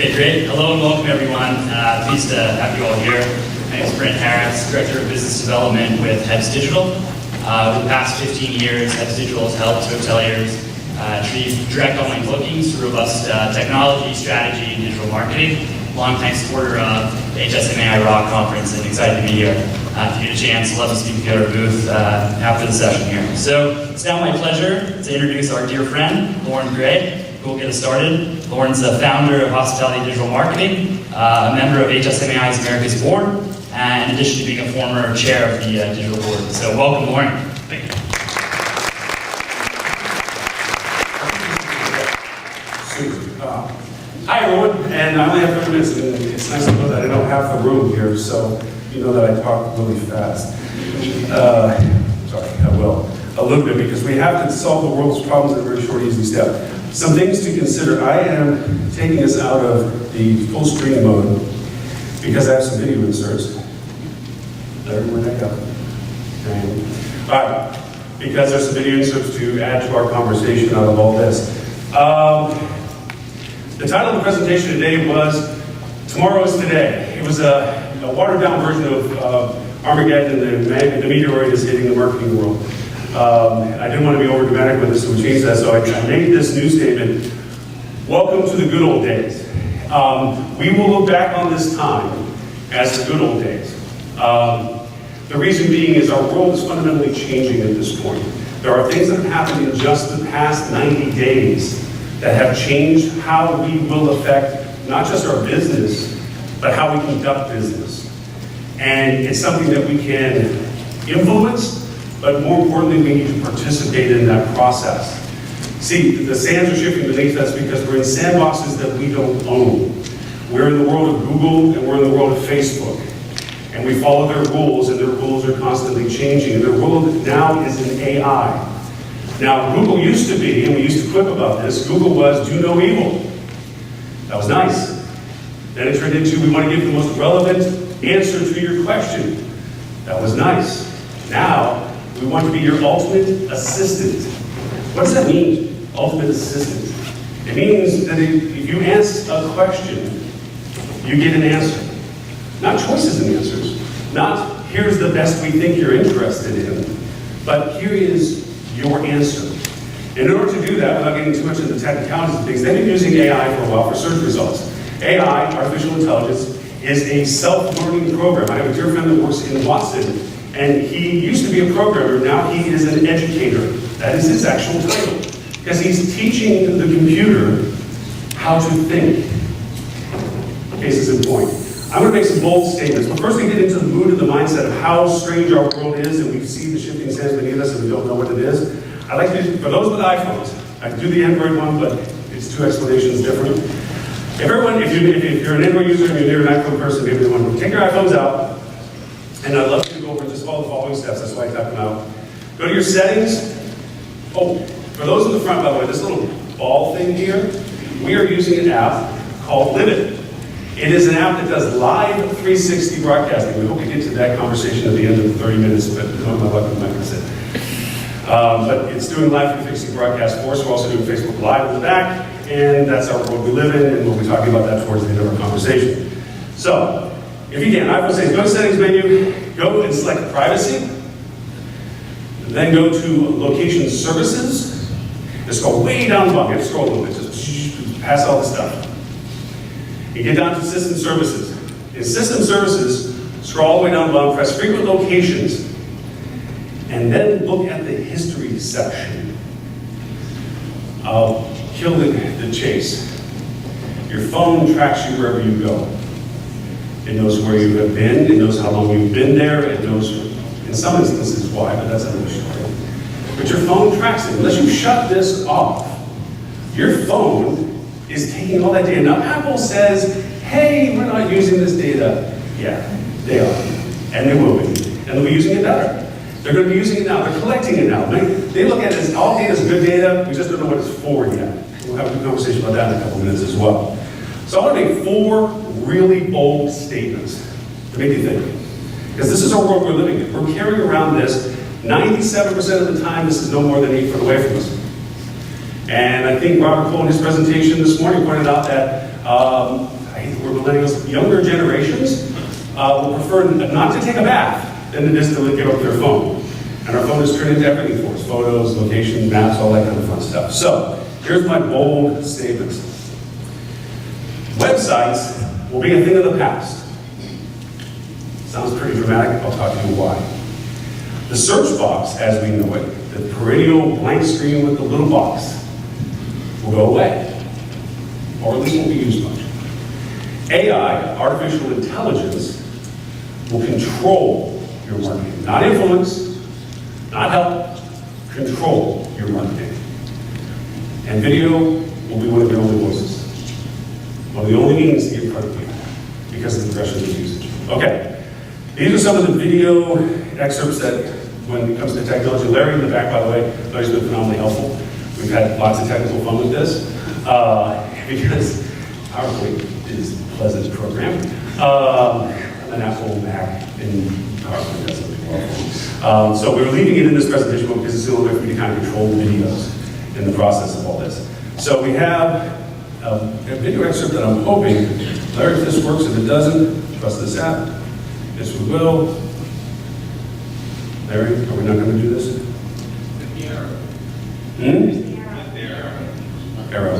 Okay, great. Hello and welcome, everyone. Pleased to have you all here. My name is Brent Harris, Director of Business Development with Heads Digital. Over the past 15 years, Heads Digital has helped hoteliers achieve direct online bookings through robust technology, strategy, and digital marketing. Longtime supporter of the LNG ROC Conference, and excited to be here. If you get a chance, love to speak with you at our booth after the session here. So it's now my pleasure to introduce our dear friend, Lauren Gray, who will get us started. Lauren's the founder of Hospitality Digital Marketing, a member of HSMAI's America's Board, and in addition to being a former chair of the digital board. So welcome, Lauren. Thank you. Hi everyone, and I only have 30 minutes, and it's nice to know that I don't have the room here, so you know that I talk really fast. Sorry, I will. A little bit, because we have to solve the world's problems in a very short, easy step. Some things to consider. I am taking us out of the full screen mode because I have some video inserts. There, where'd that go? Alright, because there's some video inserts to add to our conversation out of all this. The title of the presentation today was Tomorrow is Today. It was a watered down version of Armageddon, and the meteoroid is hitting the marketing world. I didn't want to be over dramatic with this, so we changed that. So I made this new statement: welcome to the good old days. We will look back on this time as the good old days. The reason being is our world is fundamentally changing at this point. There are things that have happened in just the past 90 days that have changed how we will affect not just our business, but how we conduct business. And it's something that we can influence, but more importantly, we need to participate in that process. See, the sands are shifting beneath us because we're in sandboxes that we don't own. We're in the world of Google, and we're in the world of Facebook. And we follow their rules, and their rules are constantly changing. And their world now is in AI. Now, Google used to be, and we used to quip about this, Google was do no evil. That was nice. Then it turned into we want to give the most relevant answer to your question. That was nice. Now, we want to be your ultimate assistant. What does that mean, ultimate assistant? It means that if you ask a question, you get an answer. Not choices and answers. Not here's the best we think you're interested in, but here is your answer. And in order to do that, without getting too much into the technicalities of things, they've been using AI for a while for search results. AI, artificial intelligence, is a self-learning program. I have a dear friend that works in Watson, and he used to be a programmer, now he is an educator. That is his actual title. Because he's teaching the computer how to think. Cases in point. I'm going to make some bold statements, but first we get into the mood and the mindset of how strange our world is, and we see the shifting sands beneath us and we don't know what it is. I'd like to, for those with iPhones, I can do the Android one, but it's two explanations different. If you're an Android user and you're an iPhone person, maybe the one, take your iPhones out, and I'd love you to go over and just follow the following steps. That's why I type them out. Go to your settings. Oh, for those in the front, by the way, this little ball thing here, we are using an app called Limit. It is an app that does live 360 broadcasting. We hope to get to that conversation at the end of the 30 minutes, but no, my luck with it. But it's doing live 360 broadcast for us. We're also doing Facebook Live in the back, and that's our world we live in, and we'll be talking about that towards the end of our conversation. So, if you can, iPhone says go to settings menu, go and select privacy, then go to location services. Just go way down the bottom. You have to scroll a little bit, just pass all the stuff. You get down to system services. In system services, scroll all the way down the bottom, press frequent locations, and then look at the history section. I'll kill the chase. Your phone tracks you wherever you go. It knows where you have been, it knows how long you've been there, it knows, in some instances, why, but that's another story. But your phone tracks it. Unless you shut this off, your phone is taking all that data. Now, Apple says, hey, we're not using this data. Yeah, they are. And they will be. And they'll be using it better. They're going to be using it now. They're collecting it now. They look at it as all data is good data. We just don't know what it's for yet. We'll have a good conversation about that in a couple minutes as well. So I want to make 4 really bold statements to make you think. Because this is our world we're living in. We're carrying around this. 97% of the time, this is no more than 8 foot away from us. And I think Robert Cole in his presentation this morning pointed out that I hate the word millennials, younger generations will prefer not to take a bath than it is to give up their phone. And our phone has turned into everything for us, photos, location, maps, all that kind of fun stuff. So, here's my bold statements. Websites will be a thing of the past. Sounds pretty dramatic, I'll talk to you why. The search box, as we know it, the perennial blank screen with the little box, will go away. Or at least won't be used much. AI, artificial intelligence, will control your marketing. Not influence, not help, control your marketing. And video will be one of your only voices. One of the only means to get in front of people because of the pressure of usage. Okay, these are some of the video excerpts that, when it comes to technology, Larry in the back, by the way, Larry's been phenomenally helpful. We've had lots of technical fun with this because PowerPoint is a pleasant program. An Apple Mac and PowerPoint doesn't do well. So we were leaving it in this presentation because it's the only way for me to kind of control the videos in the process of all this. So we have a video excerpt that I'm hoping, Larry, if this works, if it doesn't, trust this app. Yes, we will. Larry, are we not going to do this? The arrow. Arrow.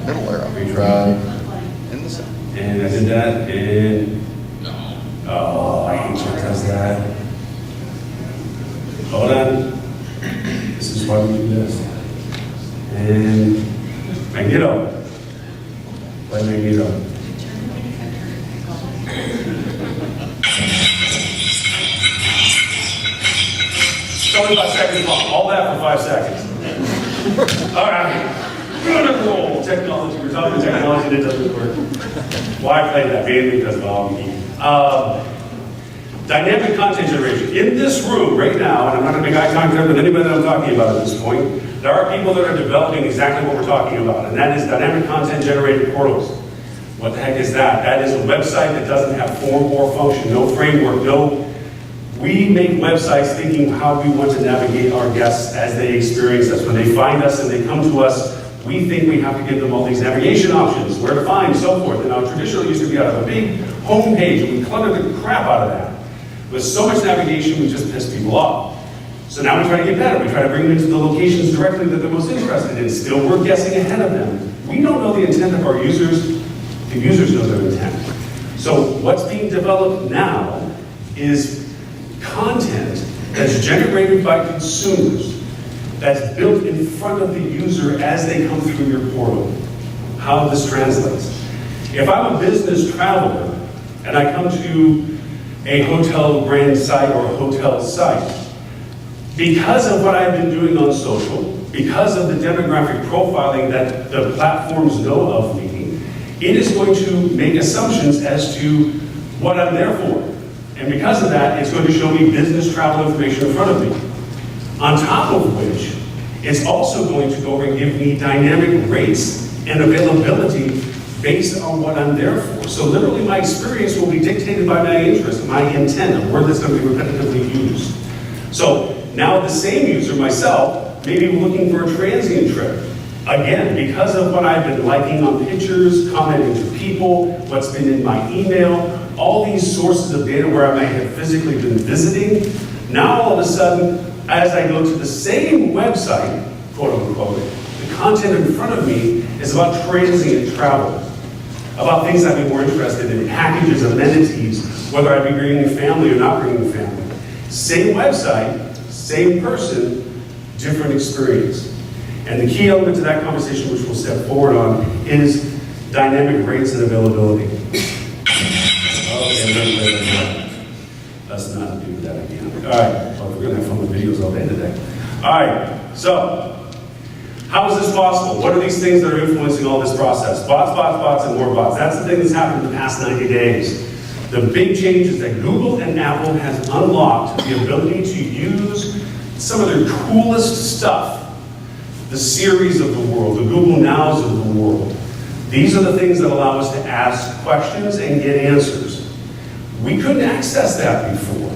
Middle arrow. Retry. In the center. And I did that, and No. oh, I hate when it does that. Hold on. This is why we do this. And Magneto. Play Magneto. 25 seconds long. All that for 5 seconds. All right. Wonderful technology. We're talking technology that doesn't work. Why play that? Mainly because of all we need. Dynamic content generation. In this room right now, and I'm not going to make eye contact with anybody that I'm talking about at this point, there are people that are developing exactly what we're talking about, and that is dynamic content generated portals. What the heck is that? That is a website that doesn't have form or function, no framework, no. We make websites thinking how we want to navigate our guests as they experience us. When they find us and they come to us, we think we have to give them all these navigation options, where to find, so forth. And now traditionally used to be out of a big home page, and we cluttered the crap out of that. With so much navigation, we just piss people off. So now we try to get better. We try to bring them into the locations directly that they're most interested in. Still, we're guessing ahead of them. We don't know the intent of our users. The users know their intent. So what's being developed now is content that's generated by consumers, that's built in front of the user as they come through your portal. How this translates. If I'm a business traveler and I come to a hotel brand site or a hotel site, because of what I've been doing on social, because of the demographic profiling that the platforms know of me, it is going to make assumptions as to what I'm there for. And because of that, it's going to show me business travel information in front of me. On top of which, it's also going to go over and give me dynamic rates and availability based on what I'm there for. So literally my experience will be dictated by my interest, my intent, a word that's going to be repetitively used. So now the same user, myself, may be looking for a transient trip. Again, because of what I've been liking on pictures, commenting to people, what's been in my email, all these sources of data where I might have physically been visiting, now all of a sudden, as I go to the same website, quote unquote, the content in front of me is about transient travel, about things I'd be more interested in, packages, amenities, whether I'd be bringing family or not bringing family. Same website, same person, different experience. And the key element to that conversation, which we'll step forward on, is dynamic rates and availability. Okay, let's not do that again. All right, well, we're going to have fun with videos all day today. All right, so how is this possible? What are these things that are influencing all this process? Bots, bots, bots, and more bots. That's the thing that's happened in the past 90 days. The big change is that Google and Apple has unlocked the ability to use some of their coolest stuff, the Siris of the world, the Google Nows of the world. These are the things that allow us to ask questions and get answers. We couldn't access that before.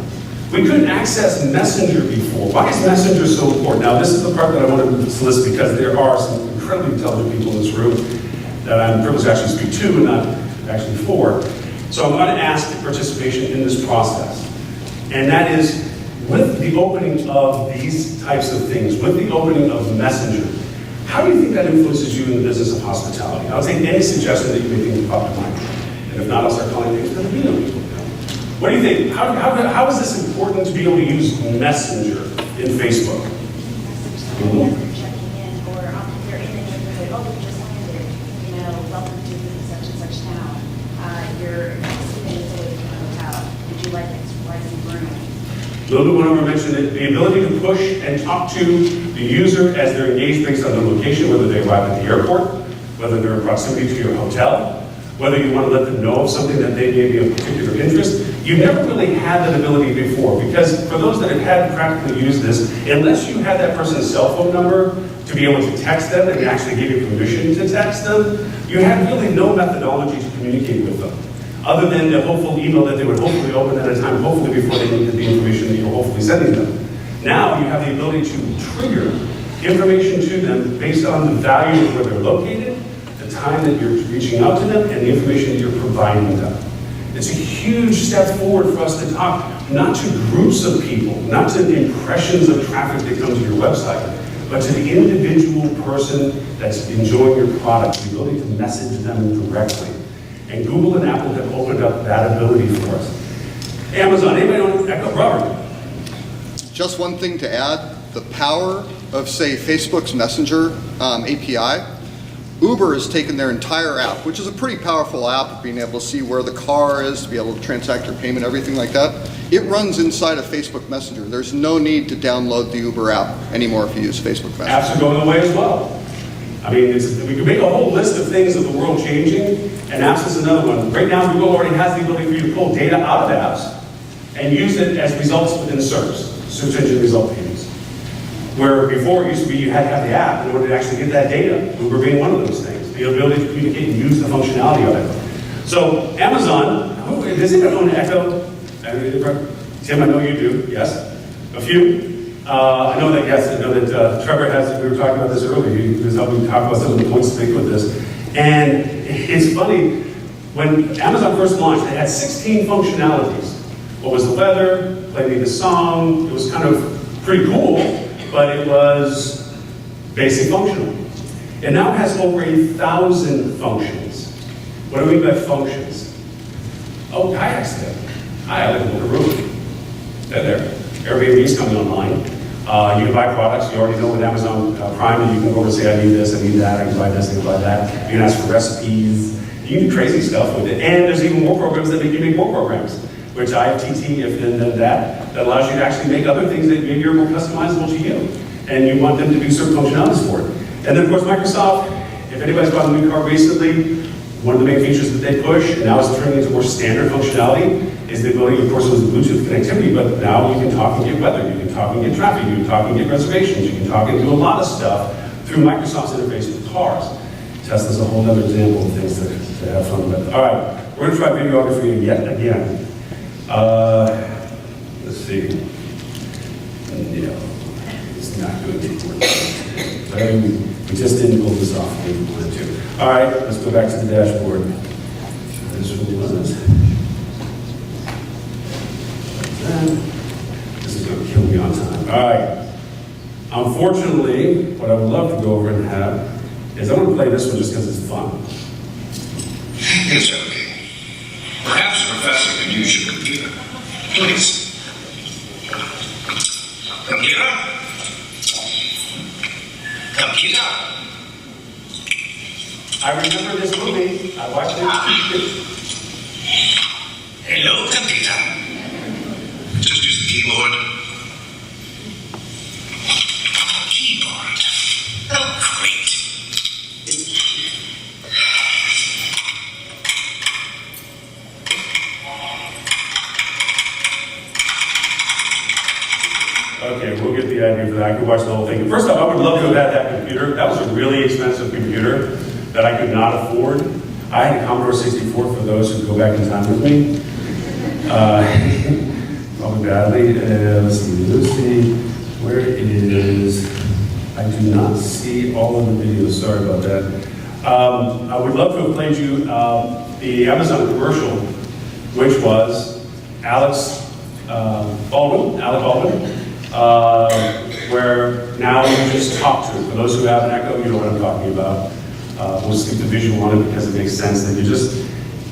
We couldn't access Messenger before. Why is Messenger so important? Now, this is the part that I want to solicit because there are some incredibly intelligent people in this room that I'm privileged to actually speak to and not actually for. So I'm going to ask for participation in this process. And that is, with the opening of these types of things, with the opening of Messenger, how do you think that influences you in the business of hospitality? I'll take any suggestion that you may think pop to mind. And if not, I'll start calling names for the people. What do you think? How is this important to be able to use Messenger in Facebook? Checking in, or you're in the neighborhood, oh, you just landed, welcome to such and such town. You're 60 minutes away from the hotel. Would you like X, Y, Z room? A little bit what I want to mention, the ability to push and talk to the user as they're engaged based on the location, whether they arrive at the airport, whether they're in proximity to your hotel, whether you want to let them know of something that they may be of particular interest. You've never really had that ability before, because for those that have had to practically use this, unless you had that person's cell phone number to be able to text them and actually give you permission to text them, you had really no methodology to communicate with them, other than the hopeful email that they would hopefully open at a time, hopefully before they needed the information that you're hopefully sending them. Now you have the ability to trigger information to them based on the value of where they're located, the time that you're reaching out to them, and the information that you're providing them. It's a huge step forward for us to talk not to groups of people, not to the impressions of traffic that come to your website, but to the individual person that's enjoying your product, the ability to message them directly. And Google and Apple have opened up that ability for us. Amazon, anybody want to echo? Robert? Just one thing to add, the power of, say, Facebook's Messenger API. Uber has taken their entire app, which is a pretty powerful app of being able to see where the car is, to be able to transact your payment, everything like that. It runs inside of Facebook Messenger. There's no need to download the Uber app anymore if you use Facebook Messenger. Apps are going away as well. I mean, we could make a whole list of things of the world changing, and apps is another one. Right now, Google already has the ability for you to pull data out of apps and use it as results within search engine result pages. Where before it used to be you had to have the app in order to actually get that data, Uber being one of those things, the ability to communicate and use the functionality of it. So Amazon, does anyone own Echo? Tim, I know you do, yes? A few? I know that Trevor has, we were talking about this earlier, he was helping talk about some of the points to make with this. And it's funny, when Amazon first launched, they had 16 functionalities. What was the weather, play me the song, it was kind of pretty cool, but it was basic functional. It now has over 1,000 functions. What do we mean by functions? Oh, kayaks there. Hi, I live in the room. They're there. Airbnb's coming online. You can buy products. You already know with Amazon Prime that you can go over and say, I need this, I need that, I can buy this, I can buy that. You can ask for recipes. You can do crazy stuff with it. And there's even more programs that make you make more programs, which IFTT, if and that allows you to actually make other things that maybe are more customizable to you. And you want them to do certain functionalities for it. And then of course Microsoft, if anybody's bought a new car recently, one of the main features that they push, and now it's turning into more standard functionality, is the ability, of course, it was the Bluetooth connectivity, but now you can talk and get weather, you can talk and get traffic, you can talk and get reservations, you can talk and do a lot of stuff through Microsoft's interface with cars. Tesla's a whole other example of things to have fun with. All right, we're going to try videography yet again. Let's see. No, it's not going to work. We just didn't pull this off. We wanted to. All right, let's go back to the dashboard. This really was. This is going to kill me on time. All right. Unfortunately, what I would love to go over and have is I'm going to play this one just because it's fun. It's okay. Perhaps the professor can use your computer. Please. Computer? Computer? I remember this movie. I watched it. Hello, computer. Just use the keyboard. Keyboard. Oh, great. Okay, we'll get the idea for that. I could watch the whole thing. First off, I would love to have had that computer. That was a really expensive computer that I could not afford. I had a Commodore 64 for those who go back in time with me. Probably badly. Let's see. Where is... I do not see all of the videos. Sorry about that. I would love to have played you the Amazon commercial, which was Alec Baldwin, where now you just talk to it. For those who have an echo, you know what I'm talking about. We'll skip the visual on it because it makes sense that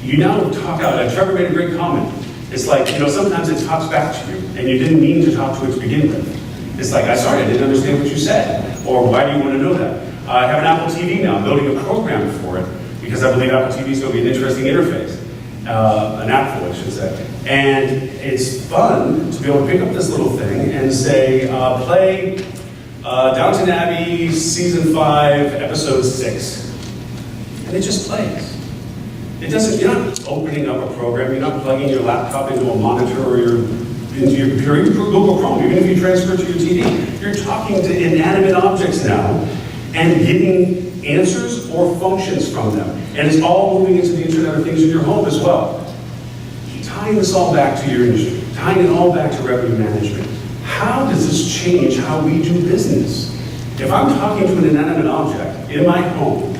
you now talk out. Trevor made a great comment. It's like, sometimes it talks back to you, and you didn't mean to talk to it to begin with. It's like, I didn't understand what you said, or why do you want to know that? I have an Apple TV now. I'm building a program for it, because I believe Apple TV is going to be an interesting interface. An app for it, I should say. And it's fun to be able to pick up this little thing and say, play Downton Abbey, Season 5, Episode 6. And it just plays. It doesn't, you're not opening up a program, you're not plugging your laptop into a monitor or into your computer, even through Google Chrome, even if you transfer it to your TV. You're talking to inanimate objects now and getting answers or functions from them. And it's all moving into the Internet of Things in your home as well. Tying this all back to your industry, tying it all back to revenue management. How does this change how we do business? If I'm talking to an inanimate object in my home,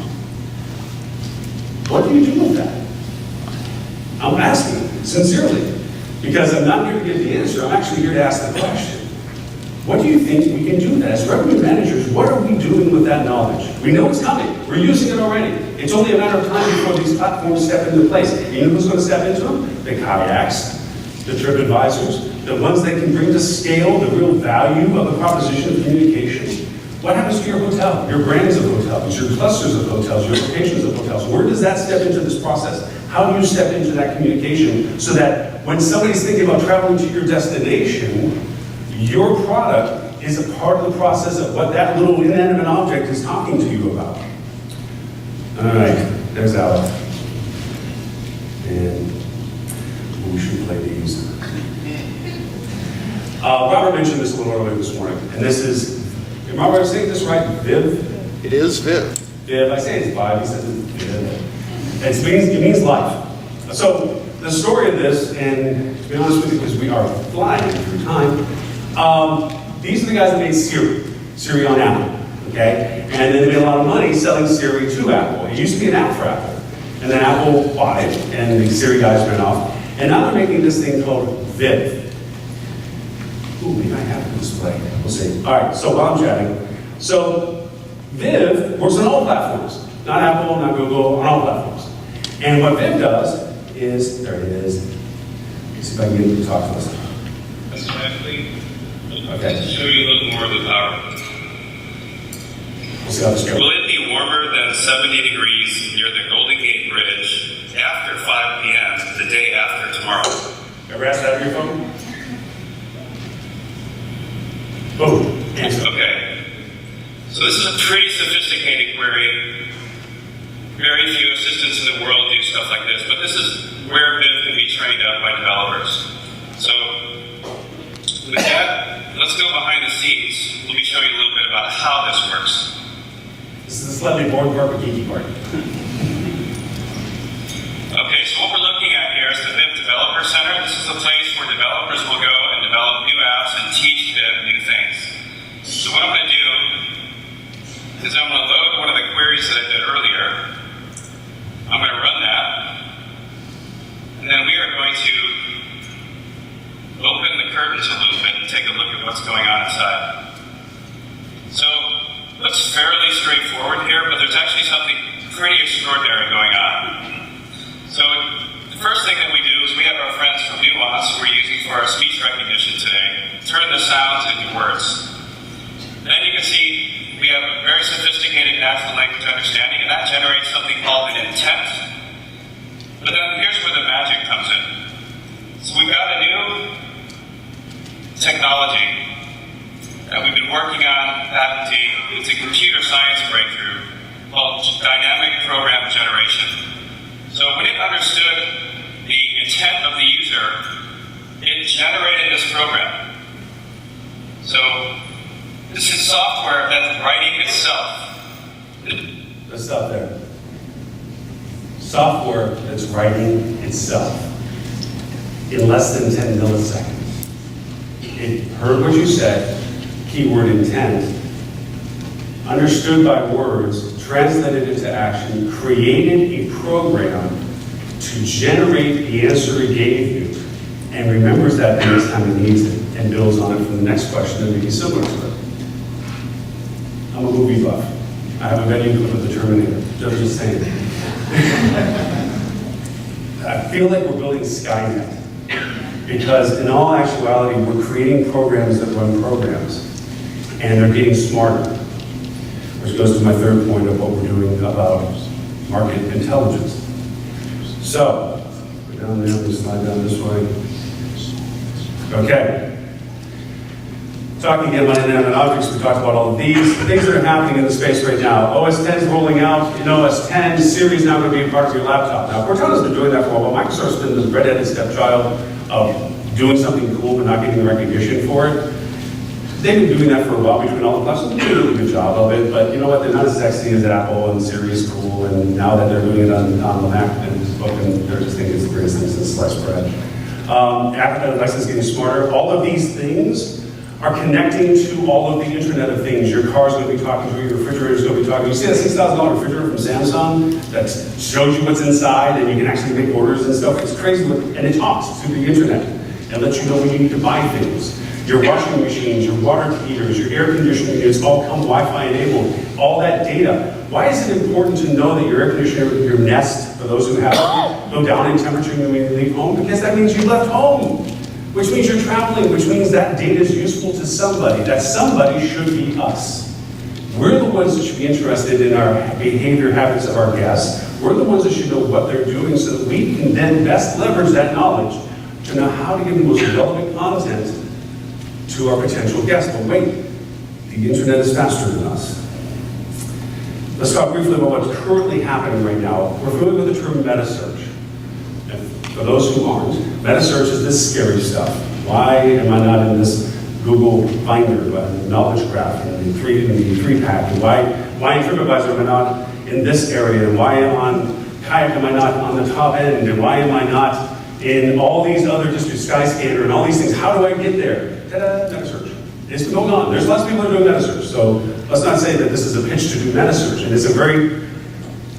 what do you do with that? I'm asking sincerely, because I'm not here to give the answer, I'm actually here to ask the question. What do you think we can do with that? As revenue managers, what are we doing with that knowledge? We know it's coming. We're using it already. It's only a matter of time before these platforms step into place. You know who's going to step into them? The kayaks, the TripAdvisors, the ones that can bring to scale the real value of the proposition of communication. What happens to your hotel, your brands of hotels, your clusters of hotels, your locations of hotels? Where does that step into this process? How do you step into that communication so that when somebody's thinking about traveling to your destination, your product is a part of the process of what that little inanimate object is talking to you about? All right, there's Alec. And we should play these. Robert mentioned this a little earlier this morning, and this is, am I saying this right? Viv? It is Viv. Viv, I say it's Viv, he says it's Viv. It means life. So the story of this, and to be honest with you, because we are flying through time, these are the guys that made Siri on Apple, okay? And then they made a lot of money selling Siri to Apple. It used to be an app for Apple. And then Apple bought it, and the Siri guys ran off. And now they're making this thing called Viv. Ooh, maybe I have to display. We'll see. All right, so while I'm chatting. So Viv works on all platforms. Not Apple, not Google, on all platforms. And what Viv does is, there it is. Let's see if I can get him to talk to us. Okay. To show you a little more of the power. We'll see how this goes. Will it be warmer than 70 degrees near the Golden Gate Bridge after 5 p.m. the day after tomorrow? Ever asked that on your phone? Boom. Answer. Okay. So this is a pretty sophisticated query. Very few assistants in the world do stuff like this, but this is where Viv can be trained up by developers. So with that, let's go behind the scenes. Let me show you a little bit about how this works. This is the slightly boring part, but geeky part. Okay, so what we're looking at here is the Viv Developer Center. This is a place where developers will go and develop new apps and teach Viv new things. So what I'm going to do is I'm going to load one of the queries that I did earlier. I'm going to run that. And then we are going to open the curtains a little bit and take a look at what's going on inside. So, looks fairly straightforward here, but there's actually something pretty extraordinary going on. So, the first thing that we do is we have our friends from Nuance who we're using for our speech recognition today, turn the sounds into words. Then you can see we have a very sophisticated natural language understanding, and that generates something called an intent. But then here's where the magic comes in. So we've got a new technology that we've been working on, patenting. It's a computer science breakthrough called dynamic program generation. So when it understood the intent of the user, it generated this program. So this is software that's writing itself. Let's stop there. Software that's writing itself in less than 10 milliseconds. It heard what you said, keyword intent, understood by words, translated into action, created a program to generate the answer he gave you, and remembers that the next time he needs it, and builds on it for the next question that may be similar to it. I'm a movie buff. I have a video clip of the Terminator, just saying. I feel like we're building Skynet, because in all actuality, we're creating programs that run programs, and they're getting smarter, which goes to my third point of what we're doing about market intelligence. So, go down there, we slide down this way. Okay. Talking again about inanimate objects, we talked about all of these things that are happening in the space right now. OS 10 is rolling out. In OS 10, Siri is now going to be a part of your laptop. Now, Cortana's been doing that for a while. Microsoft's been this redheaded stepchild of doing something cool but not getting the recognition for it. They've been doing that for a while between all the platforms. They're doing a really good job of it, but you know what? They're not as sexy as Apple, and Siri is cool, and now that they're doing it on the Mac and spoken, they're just thinking it's the greatest thing since sliced bread. Alexa is getting smarter. All of these things are connecting to all of the Internet of Things. Your car's going to be talking to you, your refrigerator is going to be talking to you. You see that $6,000 refrigerator from Samsung that shows you what's inside and you can actually make orders and stuff? It's crazy, and it talks to the Internet and lets you know when you need to buy things. Your washing machines, your water heaters, your air conditioning units all come Wi-Fi enabled. All that data. Why is it important to know that your air conditioner, your Nest, for those who have it, go down in temperature when you leave home? Because that means you left home, which means you're traveling, which means that data is useful to somebody. That somebody should be us. We're the ones that should be interested in our behavior habits of our guests. We're the ones that should know what they're doing so that we can then best leverage that knowledge to know how to give the most relevant content to our potential guests. But wait, the Internet is faster than us. Let's talk briefly about what's currently happening right now. We're familiar with the term meta search. And for those who aren't, meta search is this scary stuff. Why am I not in this Google Finder, knowledge graph, in the three pack? And why in TripAdvisor am I not in this area? And why on Kayak am I not on the top end? And why am I not in all these other, just Skyscanner and all these things? How do I get there? Ta-da, meta search. It's been going on. There's lots of people who are doing meta search. So let's not say that this is a pitch to do meta search. And it's a very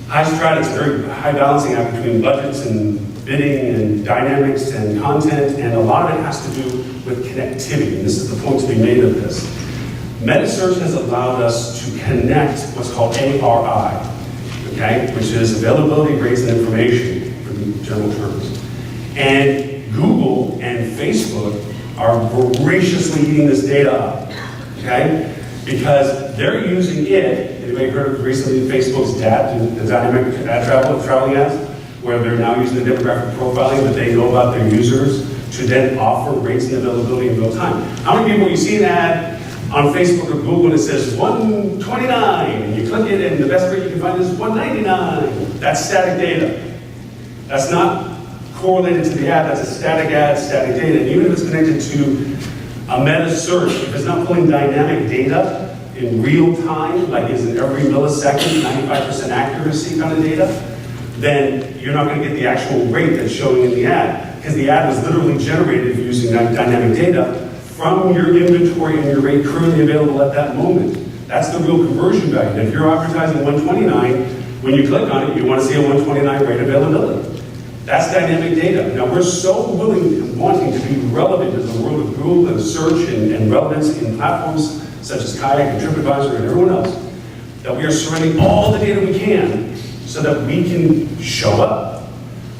high strata, it's a very high balancing act between budgets and bidding and dynamics and content, and a lot of it has to do with connectivity. And this is the point to be made of this. Meta search has allowed us to connect what's called ARI, okay, which is availability, rates, and information for the general terms. And Google and Facebook are voraciously eating this data up, okay? Because they're using it. Anybody heard of recently Facebook's DAT, the dynamic ad traveling ads, where they're now using the demographic profiling that they know about their users to then offer rates and availability in real time. How many people you see an ad on Facebook or Google and it says $129, and you click it and the best rate you can find is $199? That's static data. That's not correlated to the ad, that's a static ad, static data. And even if it's connected to a meta search, if it's not pulling dynamic data in real time, like is in every millisecond, 95% accuracy kind of data, then you're not going to get the actual rate that's showing in the ad, because the ad was literally generated using that dynamic data from your inventory and your rate currently available at that moment. That's the real conversion value. And if you're advertising $129, when you click on it, you want to see a $129 rate availability. That's dynamic data. Now, we're so willing and wanting to be relevant in the world of Google and search and relevance in platforms such as Kayak and TripAdvisor and everyone else, that we are surrendering all the data we can so that we can show up.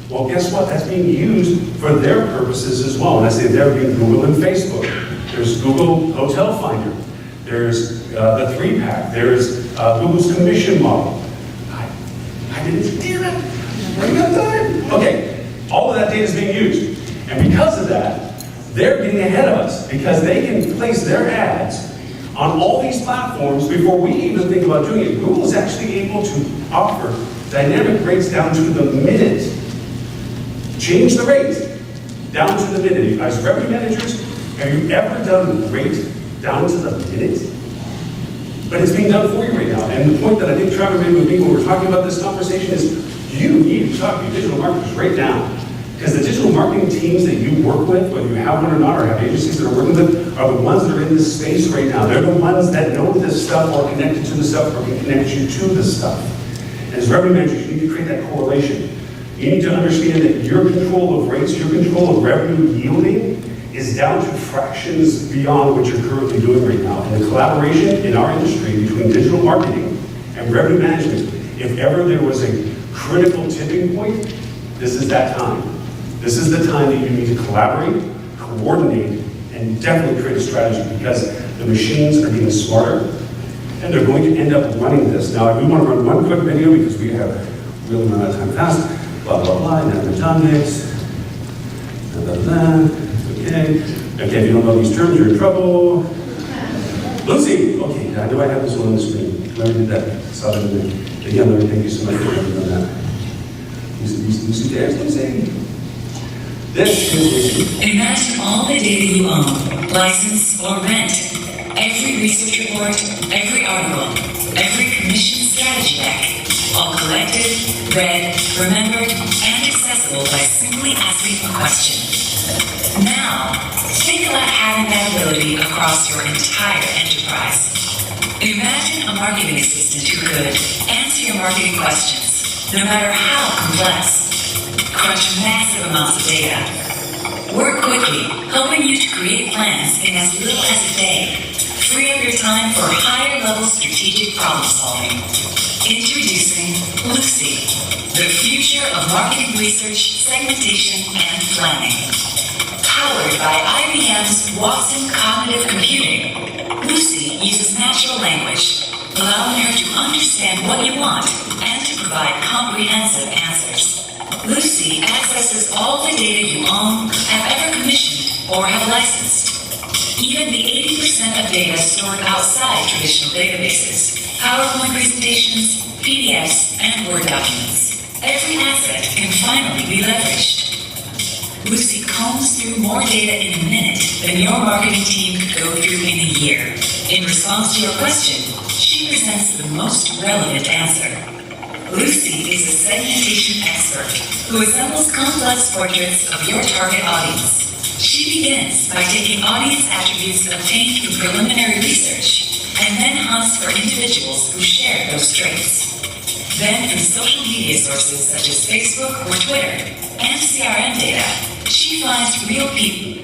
Well, guess what? That's being used for their purposes as well. And I say they're being Google and Facebook. There's Google Hotel Finder. There's the 3-pack. There's Google's commission model. I didn't hear it. Running out of time. Okay, all of that data is being used. And because of that, they're getting ahead of us because they can place their ads on all these platforms before we even think about doing it. Google is actually able to offer dynamic rates down to the minute. Change the rate down to the minute. As revenue managers, have you ever done rate down to the minute? But it's being done for you right now. And the point that I think Trevor made with me when we're talking about this conversation is you need to talk to your digital marketers right now Because the digital marketing teams that you work with, whether you have one or not, or have agencies that are working with, are the ones that are in this space right now. They're the ones that know this stuff, or connected to the stuff, or can connect you to the stuff. And as revenue managers, you need to create that correlation. You need to understand that your control of rates, your control of revenue yielding is down to fractions beyond what you're currently doing right now. And the collaboration in our industry between digital marketing and revenue management, if ever there was a critical tipping point, this is that time. This is the time that you need to collaborate, coordinate, and definitely create a strategy, because the machines are getting smarter and they're going to end up running this. Now, we want to run one quick video because we have really run out of time fast. Blah, blah, blah, dynamics, blah, blah, blah. Okay, if you don't know these terms, you're in trouble. Lucy, okay, I know I have this one on the screen. I already did that. Saw that in there. Again, Larry, thank you so much for having done that. Lucy, there's Lucy. This is Lucy. Imagine all the data you own, license or rent. Every research report, every article, every commission strategy deck, all collected, read, remembered, and accessible by simply asking a question. Now, think about having that ability across your entire enterprise. Imagine a marketing assistant who could answer your marketing questions, no matter how complex, crunch massive amounts of data, work quickly, helping you to create plans in as little as a day, free up your time for higher-level strategic problem-solving. Introducing Lucy, the future of marketing research, segmentation, and planning. Powered by IBM's Watson Cognitive Computing, Lucy uses natural language, allowing her to understand what you want and to provide comprehensive answers. Lucy accesses all the data you own, have ever commissioned, or have licensed. Even the 80% of data stored outside traditional databases, PowerPoint presentations, PDFs, and Word documents. Every asset can finally be leveraged. Lucy combs through more data in a minute than your marketing team could go through in a year. In response to your question, she presents the most relevant answer. Lucy is a segmentation expert who assembles complex portraits of your target audience. She begins by taking audience attributes obtained through preliminary research and then hunts for individuals who share those traits. Then, through social media sources such as Facebook or Twitter and CRM data, she finds real people.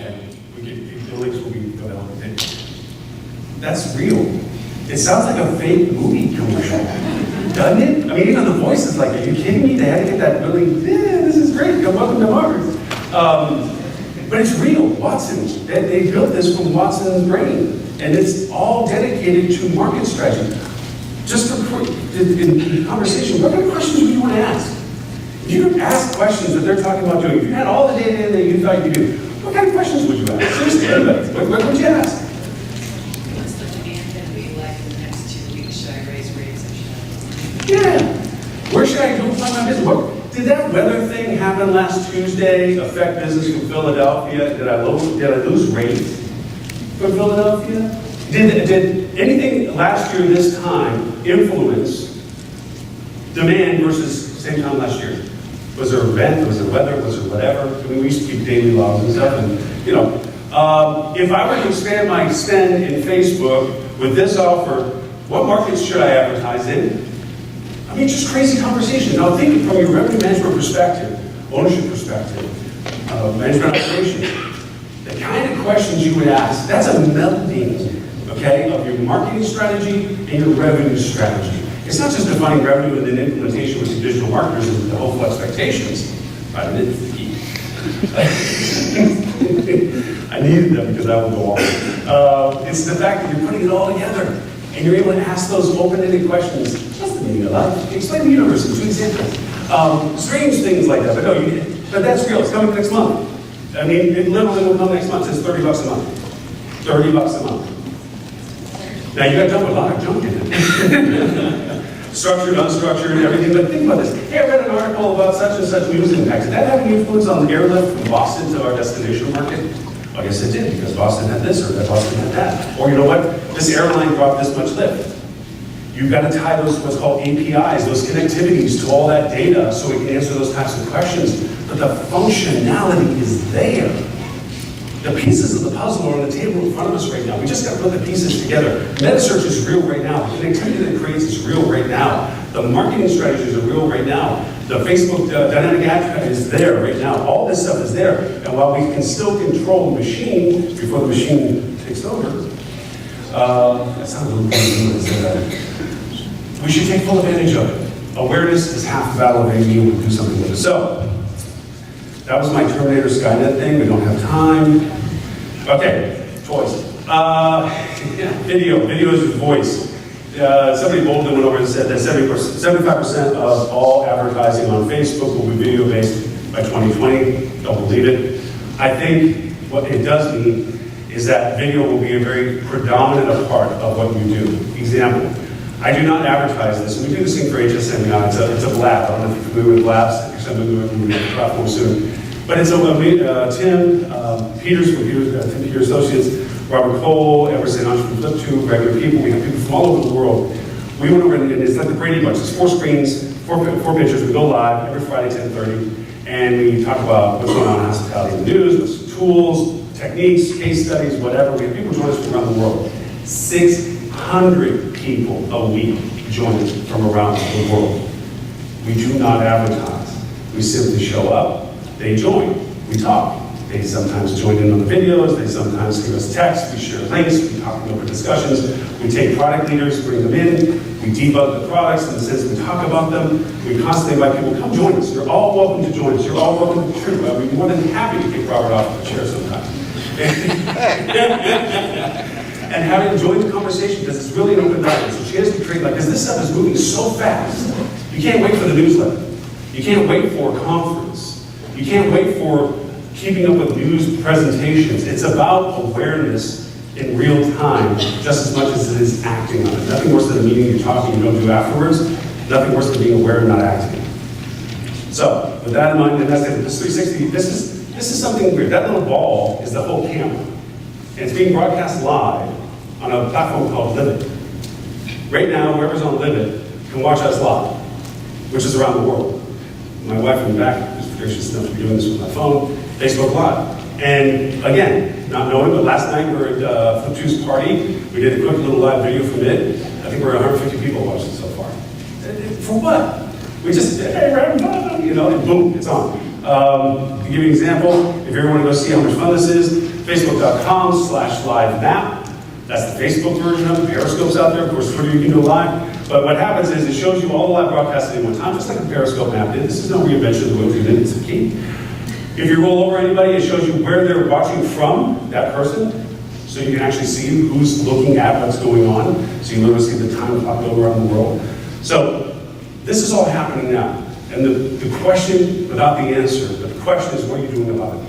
The links will be available. That's real. It sounds like a fake movie commercial, doesn't it? I mean, even the voice is like, are you kidding me? They had to get that really, yeah, this is great, welcome to Mars. But it's real, Watson. They built this from Watson's brain, and it's all dedicated to market strategy. Just for in the conversation, what kind of questions would you want to ask? If you could ask questions that they're talking about doing, if you had all the data in that you thought you could, what kind of questions would you ask? Seriously, anybody, what would you ask? What's the demand going to be like in the next 2 weeks? Should I raise rates or should I? Yeah. Where should I go find my business? Did that weather thing happen last Tuesday affect business from Philadelphia? Did I lose rate from Philadelphia? Did anything last year this time influence demand versus same time last year? Was there an event? Was there weather? Was there whatever? I mean, we used to keep daily logs and stuff, and if I were to expand my spend in Facebook with this offer, what markets should I advertise in? I mean, just crazy conversation. Now think from your revenue management perspective, ownership perspective, management operations, the kind of questions you would ask, that's a melding, okay, of your marketing strategy and your revenue strategy. It's not just defining revenue and then implementation with your digital marketers and the hopeful expectations. Right? I needed them because I will go on. It's the fact that you're putting it all together and you're able to ask those open-ended questions. What's the meaning of life? Explain the universe in 2 examples. Strange things like that, but that's real. It's coming next month. I mean, it literally will come next month. It's $30 a month. $30 a month. Now you got to dump a lot of junk in it. Structured, unstructured, everything. But think about this. Hey, I read an article about such and such news impact. Did that have any influence on the airlift from Boston to our destination market? I guess it did, because Boston had this or that Boston had that. Or you know what? This airline dropped this much lift. You've got to tie those to what's called APIs, those connectivities to all that data so we can answer those types of questions. But the functionality is there. The pieces of the puzzle are on the table in front of us right now. We just got to put the pieces together. Metasearch is real right now. The connectivity that it creates is real right now. The marketing strategies are real right now. The Facebook dynamic ad is there right now. All this stuff is there. And while we can still control the machine before the machine takes over, that sounds a little funny when I say that. We should take full advantage of it. Awareness is half the battle of AV, and we'll do something with it. So, that was my Terminator Skynet thing. We don't have time. Okay, toys. Video. Video is your voice. Somebody boldly went over and said that 75% of all advertising on Facebook will be video-based by 2020. Don't believe it. I think what it does mean is that video will be a very predominant part of what you do. Example, I do not advertise this. We do this thing for HSM now. It's a lab. I don't know if you're familiar with labs. Actually, I'm going to move to the platform soon. But it's Tim Peters from Tim Peters Associates, Robert Cole, Everson Entrepreneur Flip Tube, regular people. We have people from all over the world. We went over and it's like the Brady Bunch. It's 4 screens, 4 pictures. We go live every Friday, 10:30, and we talk about what's going on in hospitality and the news, what's the tools, techniques, case studies, whatever. We have people join us from around the world. 600 people a week join us from around the world. We do not advertise. We simply show up. They join. We talk. They sometimes join in on the videos. They sometimes give us texts. We share links. We talk in open discussions. We take product leaders, bring them in. We debug the products in the sense we talk about them. We constantly invite people, come join us. You're all welcome to join us. You're all welcome to contribute. I'd be more than happy to kick Robert off the chair sometime. And having joined the conversation because it's really an open dialogue. So she has to create, because this stuff is moving so fast. You can't wait for the newsletter. You can't wait for a conference. You can't wait for keeping up with news presentations. It's about awareness in real time, just as much as it is acting on it. Nothing worse than a meeting you're talking you don't do afterwards. Nothing worse than being aware and not acting. So, with that in mind, and that's it. This 360, this is something weird. That little ball is the whole camera. And it's being broadcast live on a platform called Live It. Right now, whoever's on Live It can watch us live, which is around the world. My wife in the back is gracious enough to be doing this with my phone, Facebook Live. And again, not knowing, but last night we were at Flip Two's party. We did a quick little live video from it. I think we're 150 people watching so far. For what? We just, hey, we're having fun, you know, and boom, it's on. To give you an example, if you ever want to go see how much fun this is, facebook.com/live-map. That's the Facebook version of it. Periscope's out there. Of course, Twitter you can do live. But what happens is it shows you all the live broadcasts at one time, just like a Periscope map did. This is no reinvention of the wheel. It's a key. If you roll over anybody, it shows you where they're watching from, that person. So you can actually see who's looking at what's going on. So you literally see the time clock go around the world. So this is all happening now. And the question, without the answer, but the question is, what are you doing about it?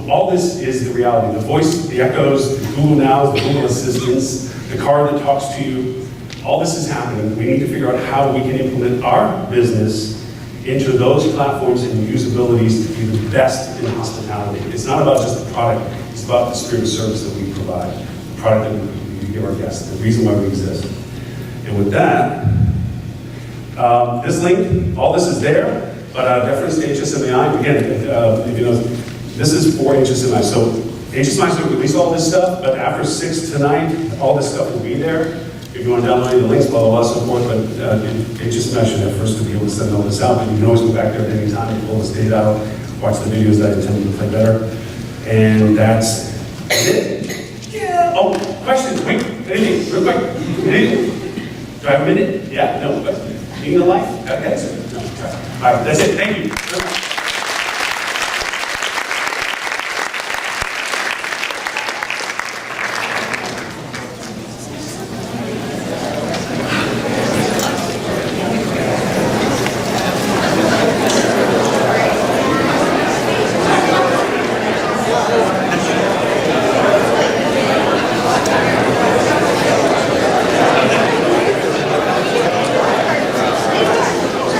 All this is the reality. The voice, the echoes, the Google Nows, the Google Assistants, the car that talks to you, all this is happening. We need to figure out how we can implement our business into those platforms and usabilities to be the best in hospitality. It's not about just the product, it's about the spirit of service that we provide, the product that we give our guests, the reason why we exist. And with that, this link, all this is there, but definitely stay HSMAI. Again, if you know, this is for HSMI. So HSMI will release all this stuff, but after 6 tonight, all this stuff will be there. If you want to download any of the links, blah, blah, blah, so forth, but HSMI should have first to be able to send all this out, but you can always go back there at any time and pull this data out, watch the videos that I intended to play better. And that's it. Yeah. Oh, questions? Wait, anything, real quick. Anything? Do I have a minute? Yeah, no, but being the life? Okay, that's it. No, all right, that's it. Thank you.